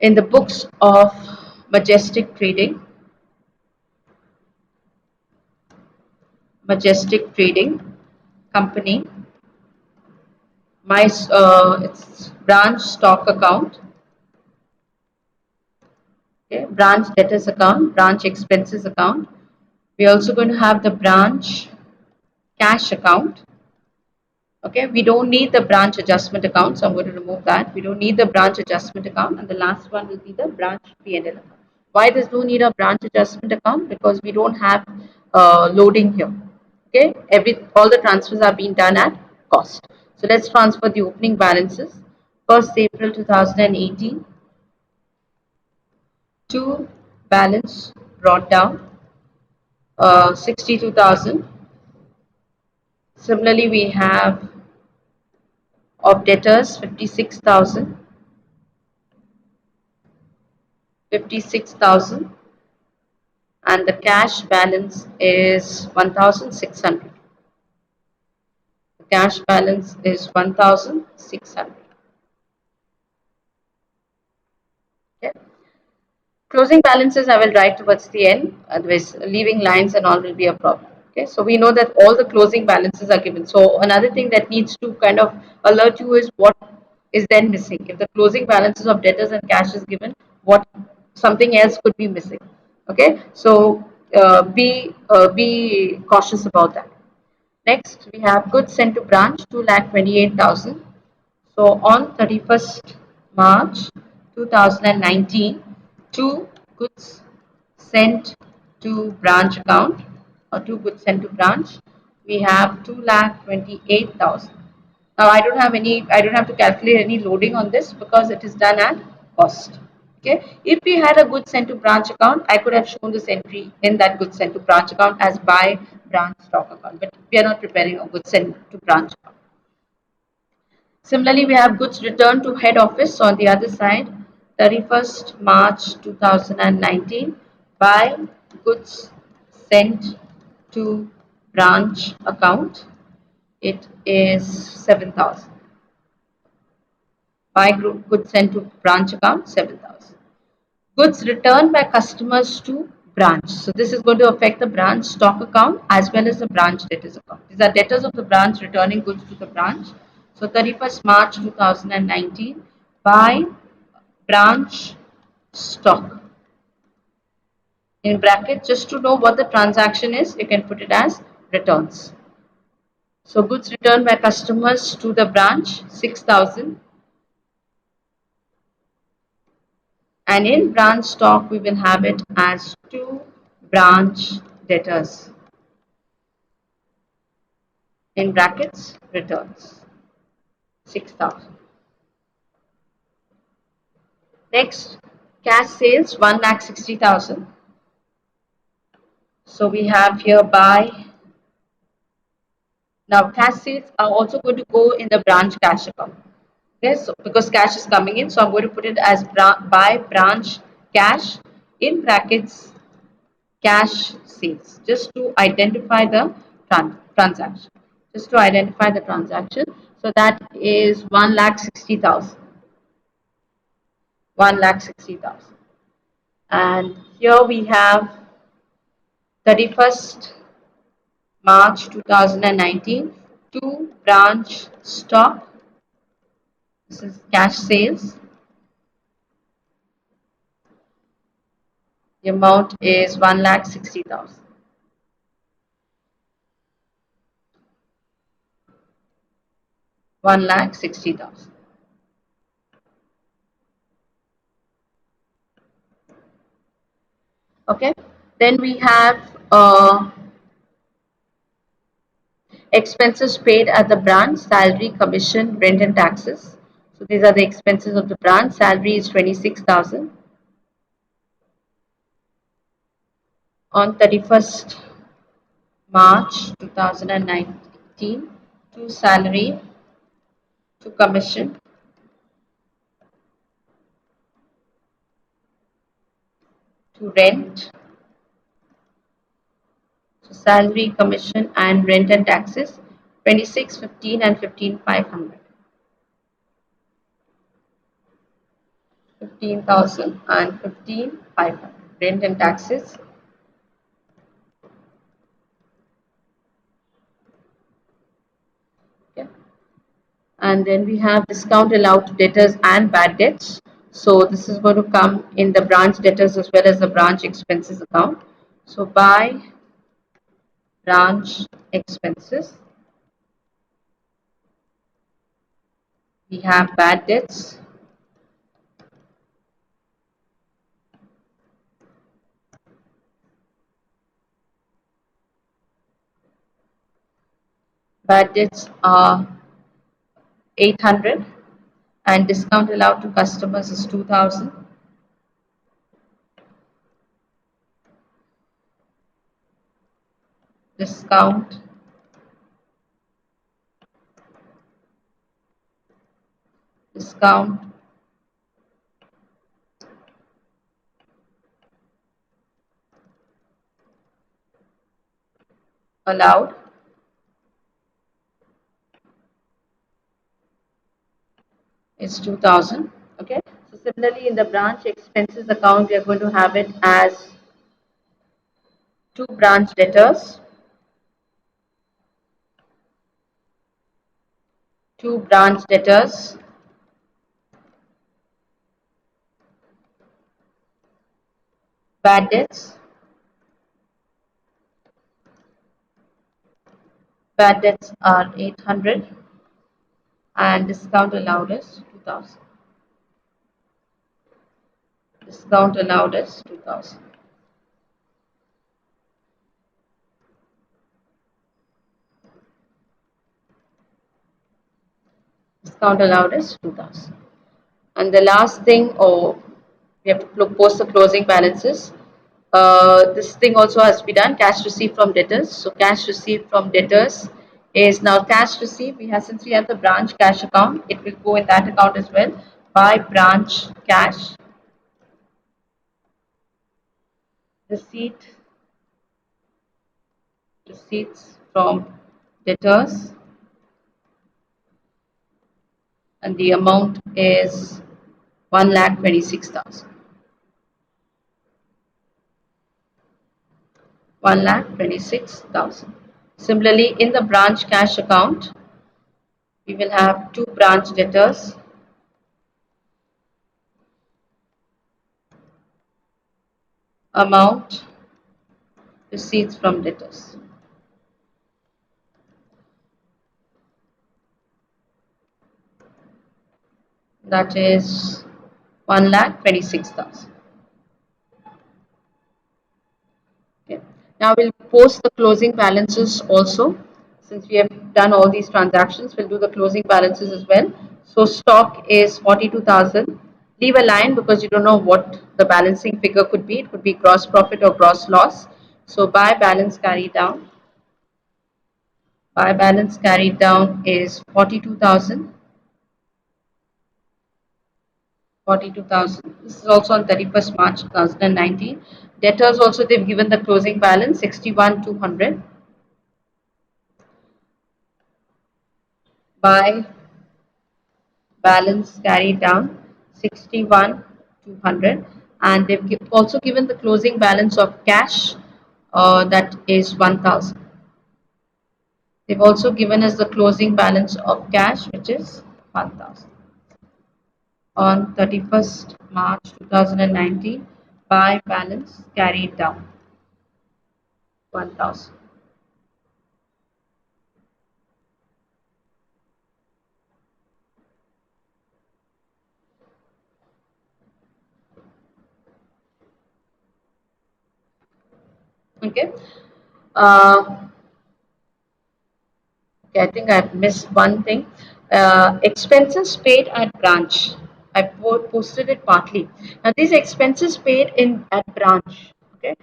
In the books of Majestic Trading Company, my it's branch stock account, okay, branch debtors account, branch expenses account. We're also going to have the branch cash account. Okay, we don't need the branch adjustment account, so I'm going to remove that. We don't need the branch adjustment account, and the last one will be the branch P&L account. Why there's no need a branch adjustment account? Because we don't have loading here. Okay, all the transfers are being done at cost. So let's transfer the opening balances. 1st April 2018 to balance brought down 62,000. Similarly, we have of debtors 56,000, 56,000, and the cash balance is 1,600. The cash balance is 1,600. Okay. Closing balances I will write towards the end, otherwise leaving lines and all will be a problem. Okay, so we know that all the closing balances are given. So another thing that needs to kind of alert you is what is then missing. If the closing balances of debtors and cash is given, what something else could be missing. Okay, so be cautious about that. Next, we have goods sent to branch 2,28,000. So on 31st March 2019, two goods sent to branch account or two goods sent to branch, we have 2,28,000. Now I don't have to calculate any loading on this because it is done at cost. Okay. If we had a goods sent to branch account, I could have shown this entry in that goods sent to branch account as by branch stock account, but we are not preparing a goods sent to branch account. Similarly, we have goods returned to head office on the other side, 31st March 2019, by goods sent to branch account. It is 7,000. By goods sent to branch account, 7,000. Goods returned by customers to branch. So this is going to affect the branch stock account as well as the branch debtors account. These are debtors of the branch returning goods to the branch. So 31st March 2019 by branch stock. In brackets, just to know what the transaction is, you can put it as returns. So goods returned by customers to the branch, 6,000. And in branch stock, we will have it as two branch debtors. In brackets, returns, 6,000. Next, cash sales, 1,60,000. So we have here by. Now, cash sales are also going to go in the branch cash account. Okay, so because cash is coming in, so I'm going to put it as by branch cash in brackets cash sales, just to identify the transaction. Just to identify the transaction. So that is 1,60,000. 1,60,000. And here we have 31st March 2019, two branch stock. This is cash sales. The amount is 1,60,000. 1,60,000. Okay. Then we have expenses paid at the branch, salary, commission, rent and taxes. So these are the expenses of the branch. Salary is 26,000. On 31st March 2019, to salary, to commission, to rent. So salary, commission and rent and taxes, 26, 15 and 15,500. 15,000 and 15,500. Rent and taxes. Okay. And then we have discount allowed to debtors and bad debts. So this is going to come in the branch debtors as well as the branch expenses account. So by branch expenses, we have bad debts, bad debts are 800 and discount allowed to customers is 2,000. Discount discount allowed is 2,000. Okay. So similarly in the branch expenses account, we are going to have it as two branch debtors, two branch debtors, bad debts, bad debts are 800 and discount allowed is 2,000. Discount allowed is 2,000. Discount allowed is 2,000. And the last thing, we have to post the closing balances. This thing also has to be done. Cash received from debtors. So cash received from debtors is now cash received. Since we have the branch cash account, it will go in that account as well. By branch cash receipt receipts from debtors, and the amount is 1,26,000. 1,26,000. Similarly, in the branch cash account, we will have two branch debtors, amount receipts from debtors. That is 1,26,000. Okay. Now we'll post the closing balances also. Since we have done all these transactions, we'll do the closing balances as well. So stock is 42,000. Leave a line because you don't know what the balancing figure could be. It could be gross profit or gross loss. So buy balance carried down. Buy balance carried down is 42,000. 42,000. This is also on 31st March 2019. Debtors also, they've given the closing balance 61,200. By balance carried down 61,200, and they've also given the closing balance of cash, that is 1,000. They've also given us the closing balance of cash, which is 1,000 on 31st March 2019. By balance carried down 1,000. Okay. Uh, Okay, I think I've missed one thing. Expenses paid at branch. I posted it partly. Now these expenses paid in at branch. Okay.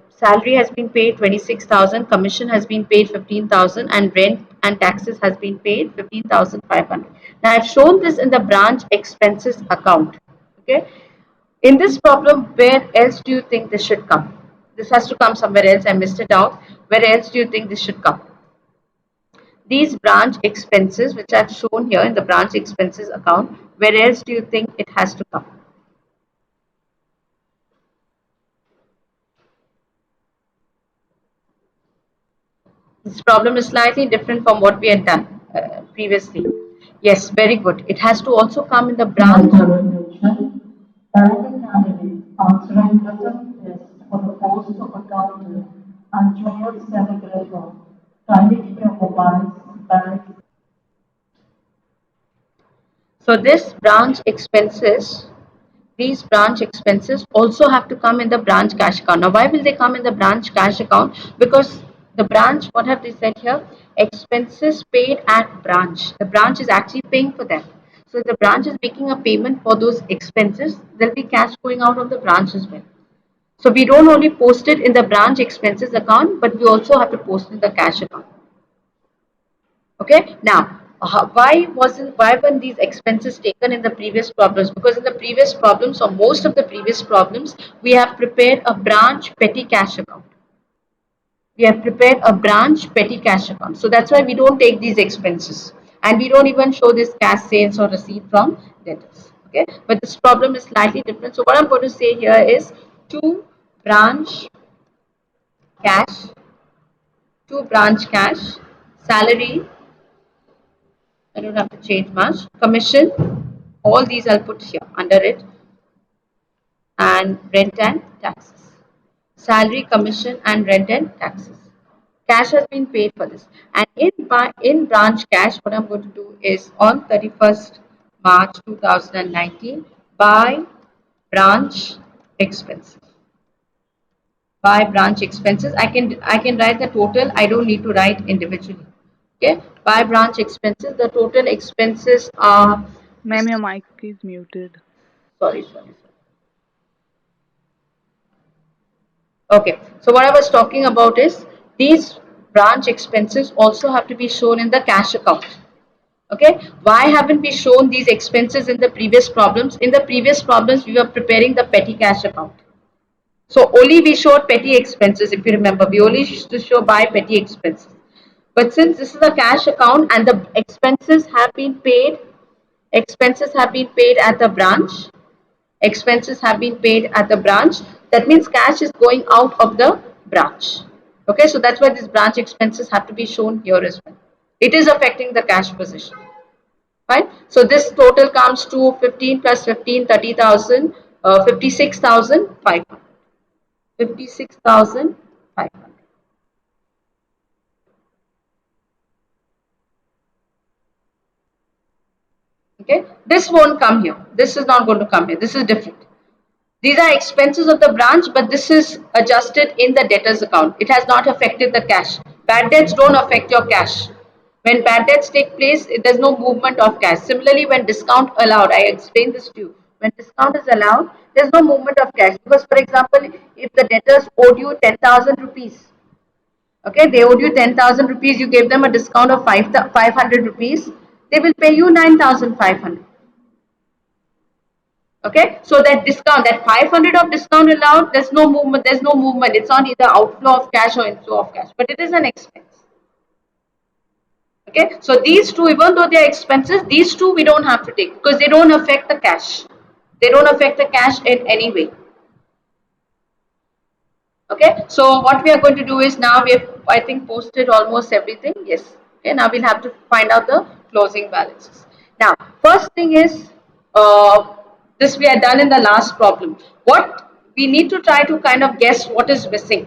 Salary has been paid 26,000. Commission has been paid 15,000, and rent and taxes has been paid 15,500. Now I've shown this in the branch expenses account. Okay. In this problem, where else do you think this should come? This has to come somewhere else. I missed it out. Where else do you think this should come? These branch expenses, which I've shown here in the branch expenses account, Where else do you think it has to come? This problem is slightly different from what we had done previously. Yes, very good. It has to also come in the branch. Directing candidates answering written tests for the post of accountant and junior stenographer. Kindly keep your mobiles back. So these branch expenses also have to come in the branch cash account. Now, why will they come in the branch cash account? Because the branch, what have they said here? Expenses paid at branch. The branch is actually paying for them. So, if the branch is making a payment for those expenses, there'll be cash going out of the branch as well. So, we don't only post it in the branch expenses account, but we also have to post it in the cash account. Okay. Now, why weren't these expenses taken in the previous problems? Because in the previous problems or most of the previous problems, we have prepared a branch petty cash account. We have prepared a branch petty cash account. So that's why we don't take these expenses, and we don't even show this cash sales or receipt from debtors. Okay. But this problem is slightly different. So what I'm going to say here is to branch cash, to branch cash, salary. I don't have to change much. Commission, all these I'll put here under it, and rent and taxes. Salary, commission, and rent and taxes. Cash has been paid for this. And in branch cash, what I'm going to do is on 31st March 2019, by branch expenses. By branch expenses, I can write the total. I don't need to write individually. Okay. By branch expenses, the total expenses are, Ma'am, your mic is muted. sorry. Okay, so what I was talking about is these branch expenses also have to be shown in the cash account. Okay, why haven't we shown these expenses in the previous problems? In the previous problems, we were preparing the petty cash account. So only we showed petty expenses, if you remember. We only used to show by petty expenses. But since this is a cash account and the expenses have been paid at the branch, expenses have been paid at the branch, that means cash is going out of the branch. Okay, so that's why these branch expenses have to be shown here as well. It is affecting the cash position. Right? So this total comes to 15 plus 15, 30,000, 56,500. 56,500. Okay, this won't come here. This is not going to come here. This is different. These are expenses of the branch, but this is adjusted in the debtors account. It has not affected the cash. Bad debts don't affect your cash. When bad debts take place, there's no movement of cash. Similarly, when discount allowed, I explained this to you. When discount is allowed, there's no movement of cash. Because, for example, if the debtors owed you 10,000 rupees, okay, they owed you 10,000 rupees, you gave them a discount of 500 rupees, they will pay you 9,500. Okay, so that discount, that 500 of discount allowed, there's no movement. It's not either outflow of cash or inflow of cash, but it is an expense. Okay, so these two, even though they are expenses, these two we don't have to take because they don't affect the cash. They don't affect the cash in any way. Okay, so what we are going to do is now we have, I think, posted almost everything. Yes. Okay, now we'll have to find out the closing balances. Now, first thing is this we are done in the last problem. What we need to try to kind of guess what is missing.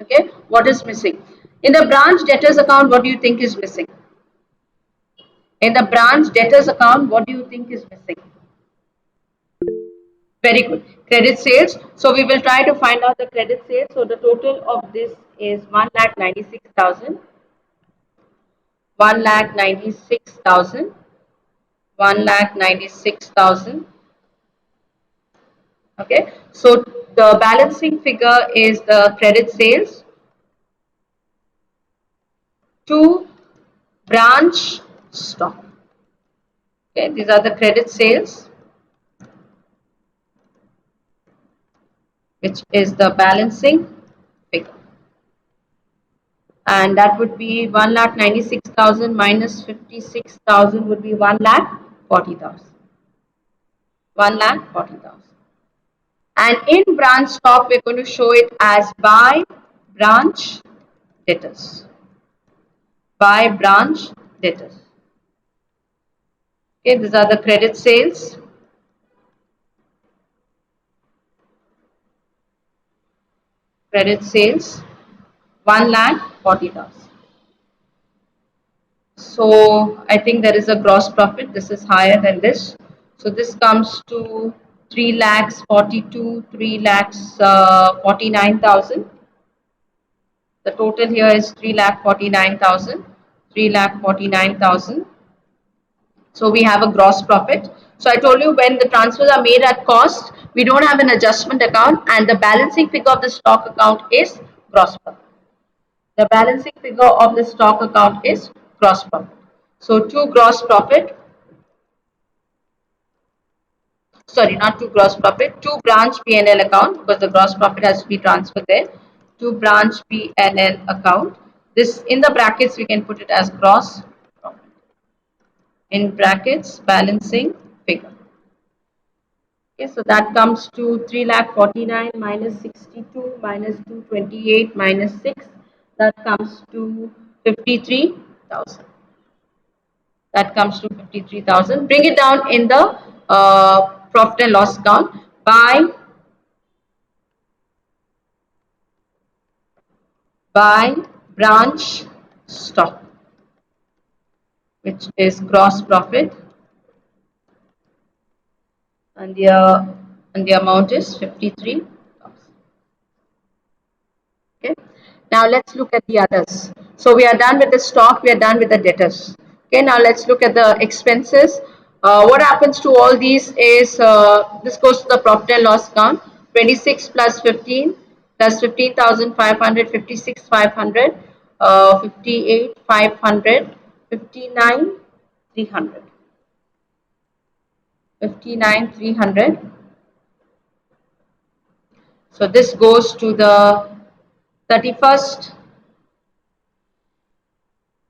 Okay, what is missing in the branch debtors account? What do you think is missing in the branch debtors account? What do you think is missing? Very good. Credit sales. So we will try to find out the credit sales. So the total of this is 1,96,000, 1,96,000, 1,96,000. Okay. So the balancing figure is the credit sales to branch stock. Okay. These are the credit sales, which is the balancing figure. And that would be 1,96,000 minus 56,000 would be 1,40,000. 1,40,000. And in branch stock, we're going to show it as by branch debtors. By branch debtors. Okay, these are the credit sales. Credit sales 1,40,000. So I think there is a gross profit. This is higher than this. So this comes to 3 lakhs 42, 3 lakhs 49,000. The total here is 3 lakh 49,000. 3 lakh 49,000. So we have a gross profit. So I told you when the transfers are made at cost, we don't have an adjustment account, and the balancing figure of the stock account is gross profit. The balancing figure of the stock account is gross profit. So to gross profit, sorry, not to gross profit, to branch P&L account, because the gross profit has to be transferred there, to branch P&L account. This in the brackets we can put it as gross profit. In brackets balancing figure. Okay, so that comes to 3 lakh 49 minus 62 minus 228 minus 6. That comes to 53,000. That comes to 53,000. Bring it down in the profit and loss account by branch stock, which is gross profit, and the amount is 53,000. Okay. Now let's look at the others. So we are done with the stock, we are done with the debtors. Okay, now let's look at the expenses. What happens to all these is this goes to the profit and loss account. 26 plus 15 plus 15,500, 56,500, 58,500, 59,300. 59,300. So this goes to the 31st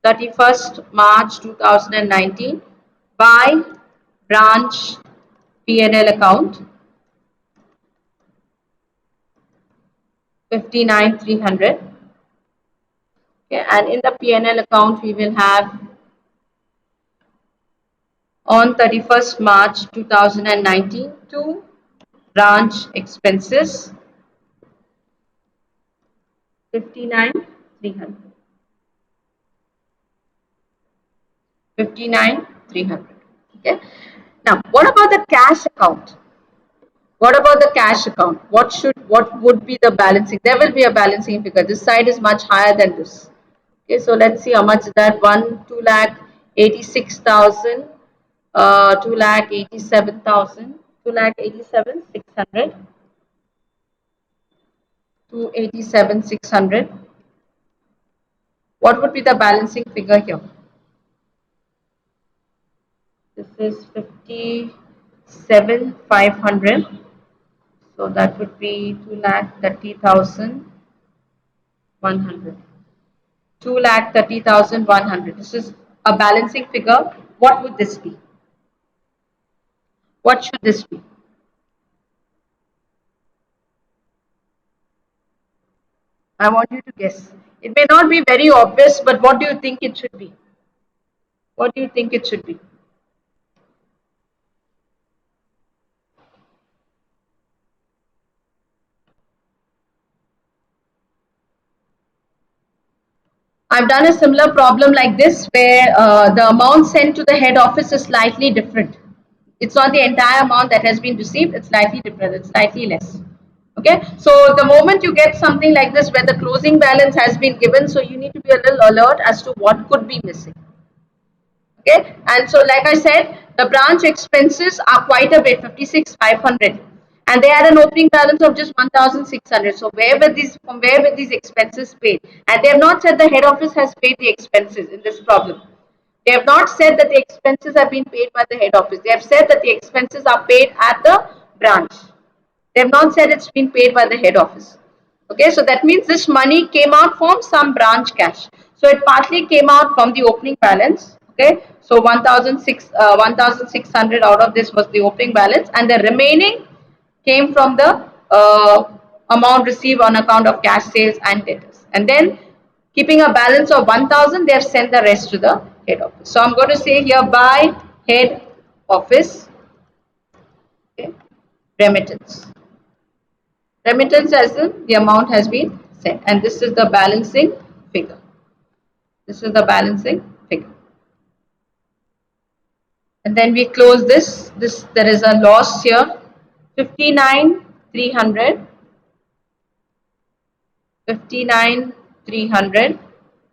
31st March 2019 by branch P&L account 59,300. Okay, and in the P&L account we will have on 31st March 2019 two branch expenses 59,300. 59,300. Okay. Now, what about the cash account? What about the cash account? What would be the balancing? There will be a balancing figure. This side is much higher than this. Okay, so let's see how much is that. 2 lakh 86,000, 2 lakh 87,000, 2 lakh 87 600, 287 600. What would be the balancing figure here? This is 57 500. So that would be 2 lakh 30,100. 2 lakh 30,100. This is a balancing figure. What would this be? What should this be? I want you to guess. It may not be very obvious, but what do you think it should be? What do you think it should be? I've done a similar problem like this where the amount sent to the head office is slightly different. It's not the entire amount that has been received, it's slightly different, it's slightly less. Okay, so the moment you get something like this where the closing balance has been given, so you need to be a little alert as to what could be missing. Okay, and so like I said, the branch expenses are quite a bit, 56,500, and they had an opening balance of just 1,600. So where were these expenses paid? And they have not said the head office has paid the expenses in this problem. They have not said that the expenses have been paid by the head office. They have said that the expenses are paid at the branch. They have not said it's been paid by the head office. Okay, so that means this money came out from some branch cash. So it partly came out from the opening balance. Okay, so 1600 out of this was the opening balance, and the remaining came from the amount received on account of cash sales and debtors. And then keeping a balance of 1000, they have sent the rest to the head office. So I'm going to say here by head office, okay, remittance. Remittance as in the amount has been sent, and this is the balancing figure. This is the balancing figure. And then we close this. There is a loss here, 59,300, 59,300.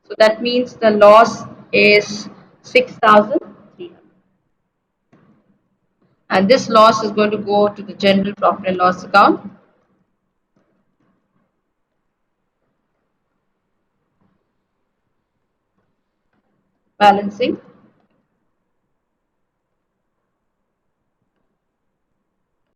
So that means the loss is 6,300, and this loss is going to go to the general profit and loss account. Balancing